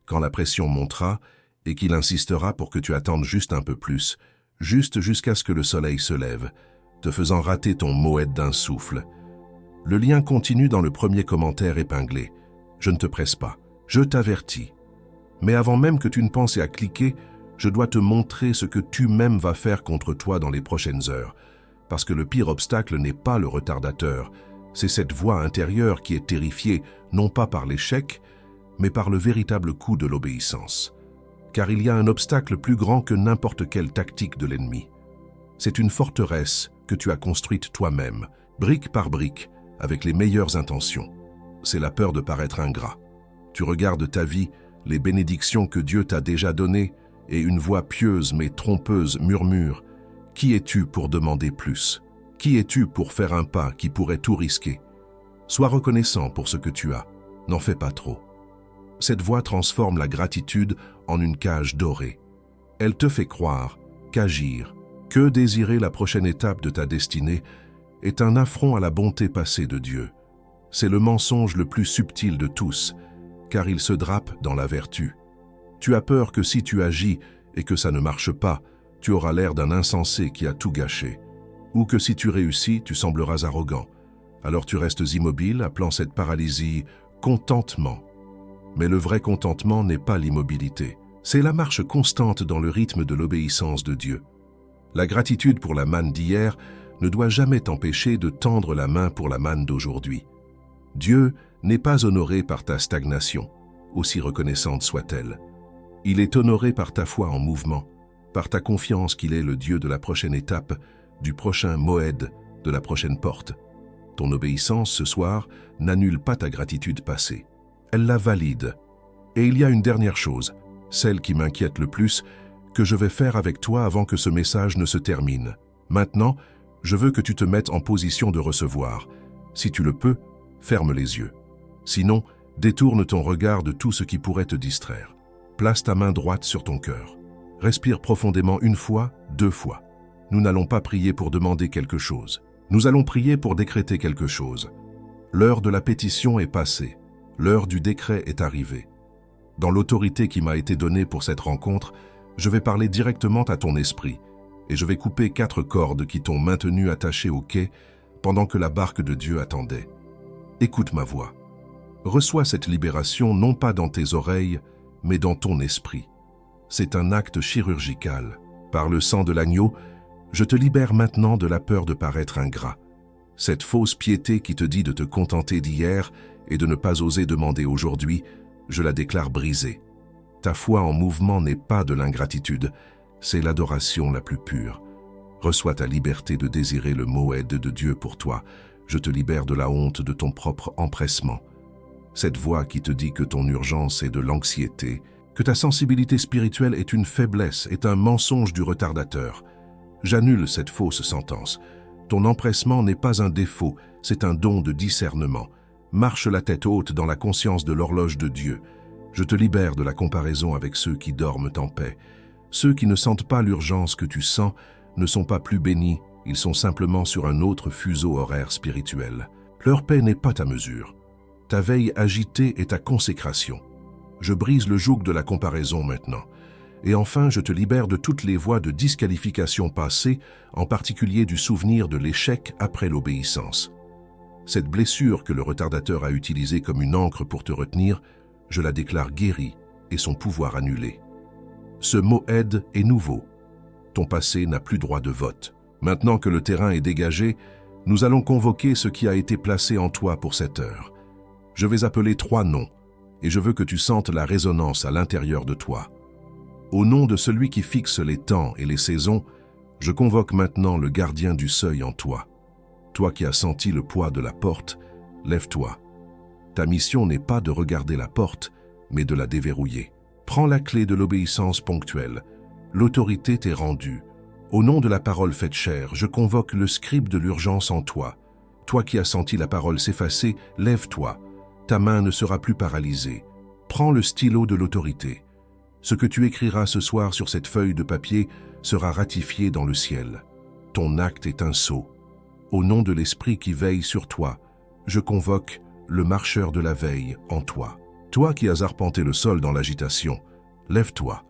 quand la pression montera et qu'il insistera pour que tu attendes juste un peu plus, juste jusqu'à ce que le soleil se lève, te faisant rater ton moed d'un souffle. Le lien continue dans le premier commentaire épinglé. Je ne te presse pas, je t'avertis. Mais avant même que tu ne penses à cliquer, je dois te montrer ce que tu-même vas faire contre toi dans les prochaines heures. Parce que le pire obstacle n'est pas le retardateur, c'est cette voix intérieure qui est terrifiée, non pas par l'échec, mais par le véritable coup de l'obéissance. Car il y a un obstacle plus grand que n'importe quelle tactique de l'ennemi. C'est une forteresse que tu as construite toi-même, brique par brique, avec les meilleures intentions. C'est la peur de paraître ingrat. Tu regardes ta vie, les bénédictions que Dieu t'a déjà données, et une voix pieuse mais trompeuse murmure « Qui es-tu pour demander plus? Qui es-tu pour faire un pas qui pourrait tout risquer? Sois reconnaissant pour ce que tu as, n'en fais pas trop. » Cette voix transforme la gratitude en une cage dorée. Elle te fait croire qu'agir, que désirer la prochaine étape de ta destinée est un affront à la bonté passée de Dieu. C'est le mensonge le plus subtil de tous, car il se drape dans la vertu. Tu as peur que si tu agis et que ça ne marche pas, tu auras l'air d'un insensé qui a tout gâché. Ou que si tu réussis, tu sembleras arrogant. Alors tu restes immobile, appelant cette paralysie « contentement ». Mais le vrai contentement n'est pas l'immobilité. C'est la marche constante dans le rythme de l'obéissance de Dieu. La gratitude pour la manne d'hier ne doit jamais t'empêcher de tendre la main pour la manne d'aujourd'hui. Dieu n'est pas honoré par ta stagnation, aussi reconnaissante soit-elle. Il est honoré par ta foi en mouvement, par ta confiance qu'il est le Dieu de la prochaine étape, du prochain moed, de la prochaine porte. Ton obéissance ce soir n'annule pas ta gratitude passée. Elle la valide. Et il y a une dernière chose, celle qui m'inquiète le plus, que je vais faire avec toi avant que ce message ne se termine. Maintenant, je veux que tu te mettes en position de recevoir. Si tu le peux, ferme les yeux. Sinon, détourne ton regard de tout ce qui pourrait te distraire. Place ta main droite sur ton cœur. Respire profondément une fois, 2 fois. Nous n'allons pas prier pour demander quelque chose. Nous allons prier pour décréter quelque chose. L'heure de la pétition est passée. L'heure du décret est arrivée. Dans l'autorité qui m'a été donnée pour cette rencontre, je vais parler directement à ton esprit et je vais couper 4 cordes qui t'ont maintenu attaché au quai pendant que la barque de Dieu attendait. Écoute ma voix. Reçois cette libération non pas dans tes oreilles, mais dans ton esprit. C'est un acte chirurgical. Par le sang de l'agneau, je te libère maintenant de la peur de paraître ingrat. Cette fausse piété qui te dit de te contenter d'hier et de ne pas oser demander aujourd'hui, je la déclare brisée. Ta foi en mouvement n'est pas de l'ingratitude, c'est l'adoration la plus pure. Reçois ta liberté de désirer le moed de Dieu pour toi. Je te libère de la honte de ton propre empressement. Cette voix qui te dit que ton urgence est de l'anxiété, que ta sensibilité spirituelle est une faiblesse, est un mensonge du retardateur. J'annule cette fausse sentence. Ton empressement n'est pas un défaut, c'est un don de discernement. Marche la tête haute dans la conscience de l'horloge de Dieu. Je te libère de la comparaison avec ceux qui dorment en paix. Ceux qui ne sentent pas l'urgence que tu sens ne sont pas plus bénis, ils sont simplement sur un autre fuseau horaire spirituel. Leur paix n'est pas ta mesure. Ta veille agitée est ta consécration. Je brise le joug de la comparaison maintenant. Et enfin, je te libère de toutes les voies de disqualification passées, en particulier du souvenir de l'échec après l'obéissance. Cette blessure que le retardateur a utilisée comme une encre pour te retenir, je la déclare guérie et son pouvoir annulé. Ce moed est nouveau. Ton passé n'a plus droit de vote. Maintenant que le terrain est dégagé, nous allons convoquer ce qui a été placé en toi pour cette heure. Je vais appeler 3 noms, et je veux que tu sentes la résonance à l'intérieur de toi. Au nom de celui qui fixe les temps et les saisons, je convoque maintenant le gardien du seuil en toi. Toi qui as senti le poids de la porte, lève-toi. Ta mission n'est pas de regarder la porte, mais de la déverrouiller. Prends la clé de l'obéissance ponctuelle. L'autorité t'est rendue. Au nom de la parole faite chair, je convoque le scribe de l'urgence en toi. Toi qui as senti la parole s'effacer, lève-toi. Ta main ne sera plus paralysée. Prends le stylo de l'autorité. Ce que tu écriras ce soir sur cette feuille de papier sera ratifié dans le ciel. Ton acte est un sceau. Au nom de l'esprit qui veille sur toi, je convoque le marcheur de la veille en toi. Toi qui as arpenté le sol dans l'agitation, lève-toi.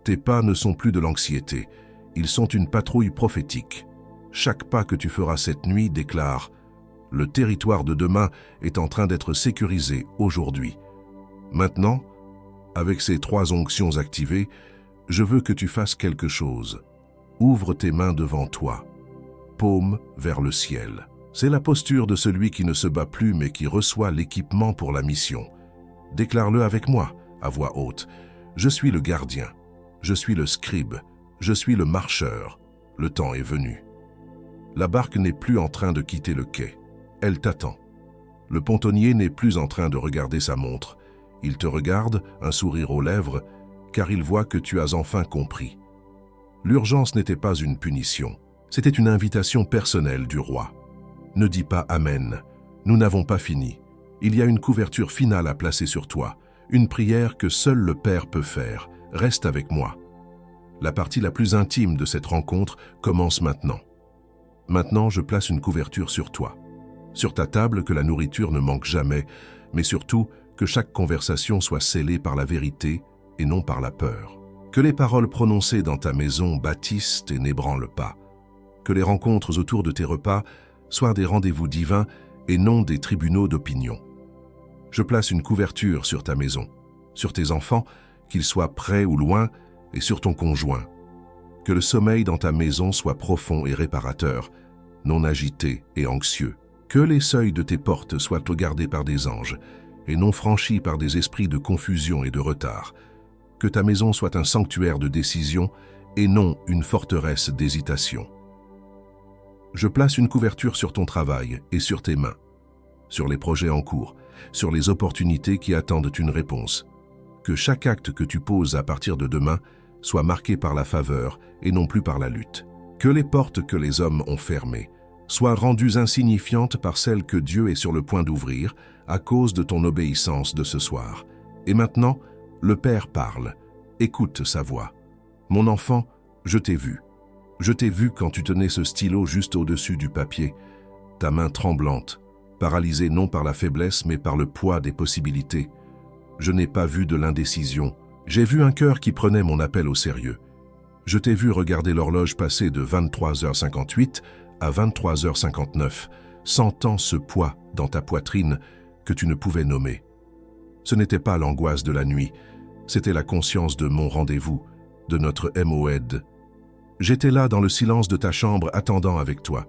Tes pas ne sont plus de l'anxiété, ils sont une patrouille prophétique. Chaque pas que tu feras cette nuit déclare « Le territoire de demain est en train d'être sécurisé aujourd'hui. » Maintenant, avec ces 3 onctions activées, je veux que tu fasses quelque chose. Ouvre tes mains devant toi, paume vers le ciel. C'est la posture de celui qui ne se bat plus mais qui reçoit l'équipement pour la mission. Déclare-le avec moi, à voix haute. Je suis le gardien, je suis le scribe, je suis le marcheur. Le temps est venu. La barque n'est plus en train de quitter le quai. Elle t'attend. Le pontonnier n'est plus en train de regarder sa montre. Il te regarde, un sourire aux lèvres, car il voit que tu as enfin compris. L'urgence n'était pas une punition, c'était une invitation personnelle du roi. Ne dis pas « Amen », nous n'avons pas fini. Il y a une couverture finale à placer sur toi, une prière que seul le Père peut faire. Reste avec moi. La partie la plus intime de cette rencontre commence maintenant. Maintenant, je place une couverture sur toi. Sur ta table, que la nourriture ne manque jamais, mais surtout que chaque conversation soit scellée par la vérité et non par la peur. Que les paroles prononcées dans ta maison bâtissent et n'ébranlent pas. Que les rencontres autour de tes repas soient des rendez-vous divins et non des tribunaux d'opinion. Je place une couverture sur ta maison, sur tes enfants, qu'ils soient près ou loin, et sur ton conjoint. Que le sommeil dans ta maison soit profond et réparateur, non agité et anxieux. Que les seuils de tes portes soient gardés par des anges, et non franchis par des esprits de confusion et de retard. Que ta maison soit un sanctuaire de décision, et non une forteresse d'hésitation. Je place une couverture sur ton travail et sur tes mains, sur les projets en cours, sur les opportunités qui attendent une réponse. Que chaque acte que tu poses à partir de demain soit marqué par la faveur et non plus par la lutte. Que les portes que les hommes ont fermées soient rendues insignifiantes par celles que Dieu est sur le point d'ouvrir à cause de ton obéissance de ce soir. Et maintenant, le Père parle. Écoute sa voix. Mon enfant, je t'ai vu. Je t'ai vu quand tu tenais ce stylo juste au-dessus du papier, ta main tremblante, paralysée non par la faiblesse mais par le poids des possibilités. Je n'ai pas vu de l'indécision. J'ai vu un cœur qui prenait mon appel au sérieux. Je t'ai vu regarder l'horloge passer de 23h58 à 23h59, sentant ce poids dans ta poitrine que tu ne pouvais nommer. Ce n'était pas l'angoisse de la nuit, c'était la conscience de mon rendez-vous, de notre MOED. J'étais là dans le silence de ta chambre attendant avec toi.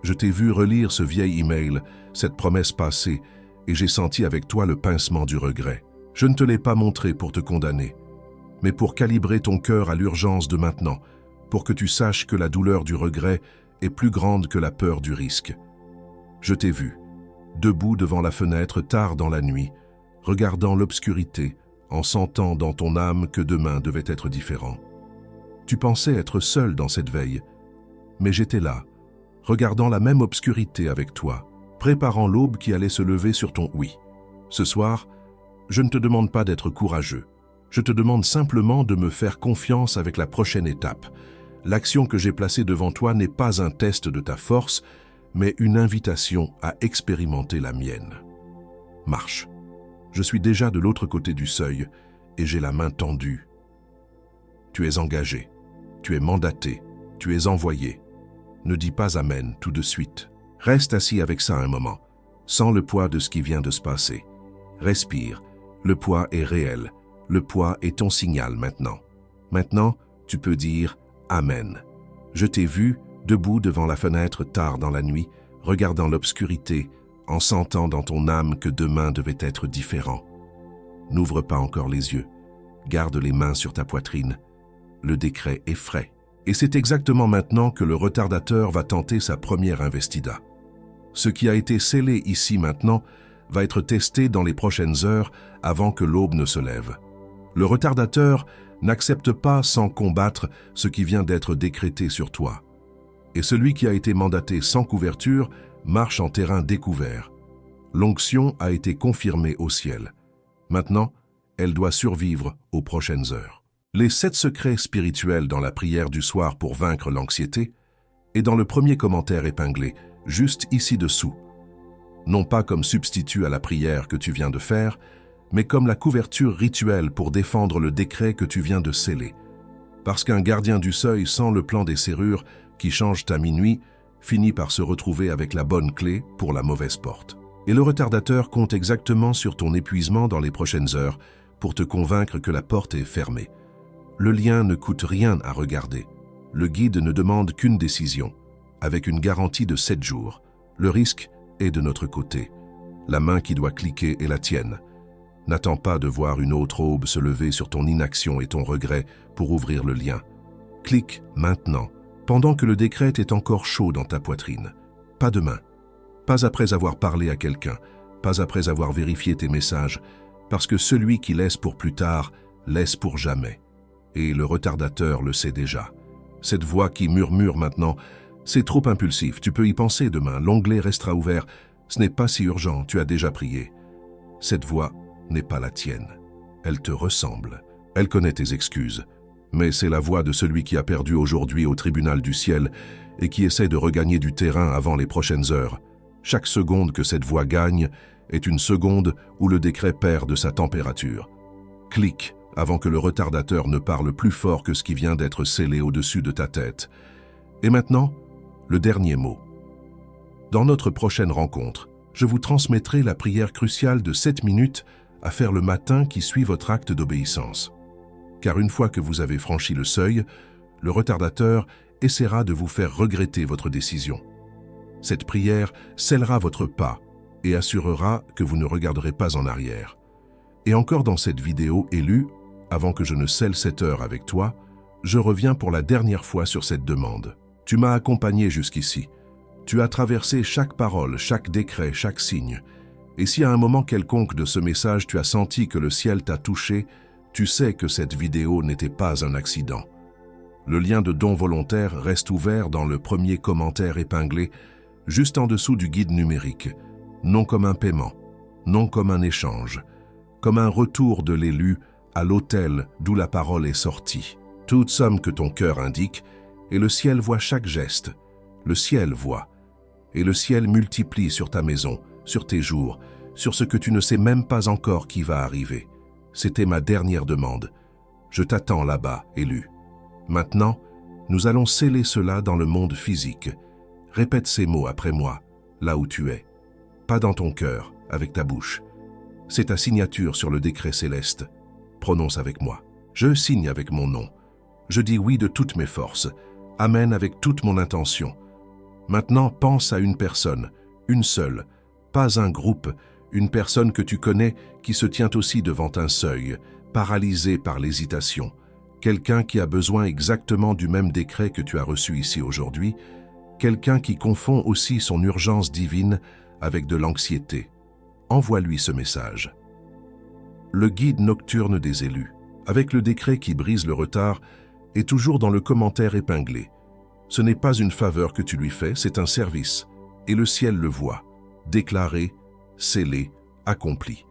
Je t'ai vu relire ce vieil email, cette promesse passée, et j'ai senti avec toi le pincement du regret. Je ne te l'ai pas montré pour te condamner, mais pour calibrer ton cœur à l'urgence de maintenant, pour que tu saches que la douleur du regret est plus grande que la peur du risque. Je t'ai vu, debout devant la fenêtre tard dans la nuit, regardant l'obscurité, en sentant dans ton âme que demain devait être différent. Tu pensais être seul dans cette veille, mais j'étais là, regardant la même obscurité avec toi, préparant l'aube qui allait se lever sur ton oui. Ce soir, je ne te demande pas d'être courageux. Je te demande simplement de me faire confiance avec la prochaine étape. L'action que j'ai placée devant toi n'est pas un test de ta force, mais une invitation à expérimenter la mienne. Marche. Je suis déjà de l'autre côté du seuil et j'ai la main tendue. Tu es engagé, tu es mandaté, tu es envoyé. Ne dis pas amen tout de suite. Reste assis avec ça un moment, sans le poids de ce qui vient de se passer. Respire. Le poids est réel. Le poids est ton signal maintenant. Maintenant, tu peux dire « Amen ». Je t'ai vu, debout devant la fenêtre tard dans la nuit, regardant l'obscurité, en sentant dans ton âme que demain devait être différent. N'ouvre pas encore les yeux. Garde les mains sur ta poitrine. Le décret est frais. Et c'est exactement maintenant que le retardateur va tenter sa première investida. Ce qui a été scellé ici maintenant va être testé dans les prochaines heures avant que l'aube ne se lève. Le retardateur n'accepte pas sans combattre ce qui vient d'être décrété sur toi. Et celui qui a été mandaté sans couverture marche en terrain découvert. L'onction a été confirmée au ciel. Maintenant, elle doit survivre aux prochaines heures. Les 7 secrets spirituels dans la prière du soir pour vaincre l'anxiété et dans le premier commentaire épinglé, juste ici dessous. Non pas comme substitut à la prière que tu viens de faire, mais comme la couverture rituelle pour défendre le décret que tu viens de sceller. Parce qu'un gardien du seuil sans le plan des serrures qui changent à minuit finit par se retrouver avec la bonne clé pour la mauvaise porte. Et le retardateur compte exactement sur ton épuisement dans les prochaines heures pour te convaincre que la porte est fermée. Le lien ne coûte rien à regarder. Le guide ne demande qu'une décision, avec une garantie de 7 jours. Le risque est de notre côté. La main qui doit cliquer est la tienne. N'attends pas de voir une autre aube se lever sur ton inaction et ton regret pour ouvrir le lien. Clique maintenant, pendant que le décret est encore chaud dans ta poitrine. Pas demain, pas après avoir parlé à quelqu'un, pas après avoir vérifié tes messages, parce que celui qui laisse pour plus tard, laisse pour jamais. Et le retardateur le sait déjà. Cette voix qui murmure maintenant, c'est trop impulsif, tu peux y penser demain, l'onglet restera ouvert, ce n'est pas si urgent, tu as déjà prié. Cette voix n'est pas la tienne. Elle te ressemble. Elle connaît tes excuses. mais c'est la voix de celui qui a perdu aujourd'hui au tribunal du ciel et qui essaie de regagner du terrain avant les prochaines heures. Chaque seconde que cette voix gagne est une seconde où le décret perd de sa température. Clique avant que le retardateur ne parle plus fort que ce qui vient d'être scellé au-dessus de ta tête. Et maintenant, le dernier mot. Dans notre prochaine rencontre, je vous transmettrai la prière cruciale de 7 minutes à faire le matin qui suit votre acte d'obéissance. Car une fois que vous avez franchi le seuil, le retardateur essaiera de vous faire regretter votre décision. Cette prière scellera votre pas et assurera que vous ne regarderez pas en arrière. Et encore dans cette vidéo élue, avant que je ne scelle cette heure avec toi, je reviens pour la dernière fois sur cette demande. Tu m'as accompagné jusqu'ici. Tu as traversé chaque parole, chaque décret, chaque signe. Et si à un moment quelconque de ce message tu as senti que le ciel t'a touché, tu sais que cette vidéo n'était pas un accident. Le lien de don volontaire reste ouvert dans le premier commentaire épinglé, juste en dessous du guide numérique. Non comme un paiement, non comme un échange, comme un retour de l'élu à l'autel d'où la parole est sortie. Toute somme que ton cœur indique, et le ciel voit chaque geste. Le ciel voit, et le ciel multiplie sur ta maison, sur tes jours, sur ce que tu ne sais même pas encore qui va arriver. C'était ma dernière demande. Je t'attends là-bas, élu. Maintenant, nous allons sceller cela dans le monde physique. Répète ces mots après moi, là où tu es. Pas dans ton cœur, avec ta bouche. C'est ta signature sur le décret céleste. Prononce avec moi. Je signe avec mon nom. Je dis oui de toutes mes forces. Amen avec toute mon intention. Maintenant, pense à une personne, une seule, pas un groupe, une personne que tu connais qui se tient aussi devant un seuil, paralysée par l'hésitation. Quelqu'un qui a besoin exactement du même décret que tu as reçu ici aujourd'hui, quelqu'un qui confond aussi son urgence divine avec de l'anxiété. Envoie-lui ce message. Le guide nocturne des élus, avec le décret qui brise le retard, est toujours dans le commentaire épinglé. Ce n'est pas une faveur que tu lui fais, c'est un service. Et le ciel le voit. Déclaré, scellé, accompli.